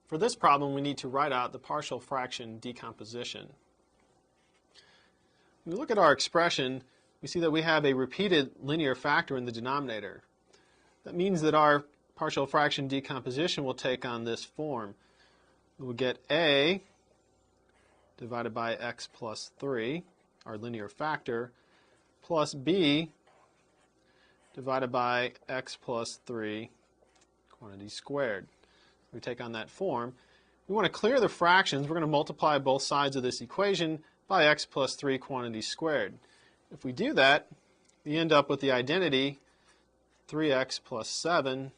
For this problem, we need to write out the partial fraction decomposition. When we look at our expression, we see that we have a repeated linear factor in the denominator. That means that our partial fraction decomposition will take on this form. We'll get a divided by x plus 3, our linear factor, plus b divided by x plus 3 quantity squared. We take on that form. We want to clear the fractions. We're going to multiply both sides of this equation by x plus 3 quantity squared. If we do that, we end up with the identity 3x plus 7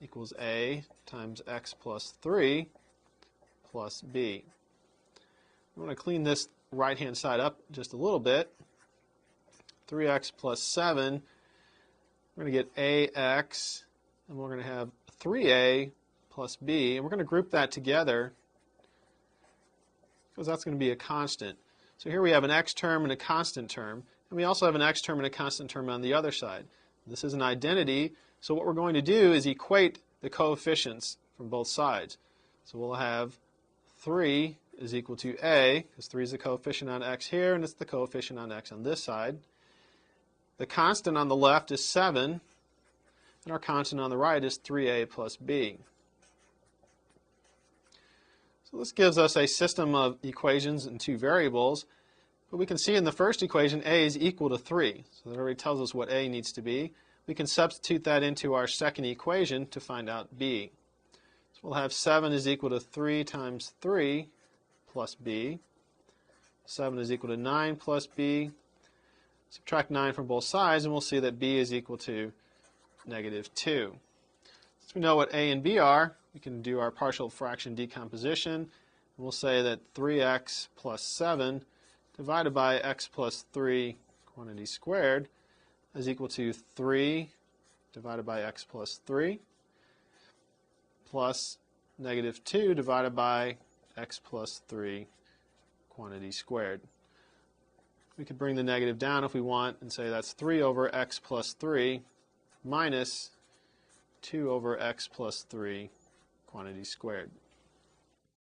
equals a times x plus 3 plus b. We want to clean this right-hand side up just a little bit. 3x plus 7, we're going to get ax, and we're going to have 3a plus b, and we're going to group that together because that's going to be a constant. So here we have an x term and a constant term, and we also have an x term and a constant term on the other side. This is an identity, so what we're going to do is equate the coefficients from both sides. So we'll have 3 is equal to a, because 3 is the coefficient on x here, and it's the coefficient on x on this side. The constant on the left is 7, and our constant on the right is 3a plus b. So this gives us a system of equations in two variables, but we can see in the first equation a is equal to 3. So that already tells us what a needs to be. We can substitute that into our second equation to find out b. So we'll have 7 is equal to 3 times 3 plus b. 7 is equal to 9 plus b. Subtract 9 from both sides, and we'll see that b is equal to negative 2. Since we know what a and b are, we can do our partial fraction decomposition. And we'll say that 3x plus 7 divided by x plus 3 quantity squared is equal to 3 divided by x plus 3 plus negative 2 divided by x plus 3 quantity squared. We could bring the negative down if we want and say that's 3 over x plus 3 minus 2 over x plus 3 quantity squared.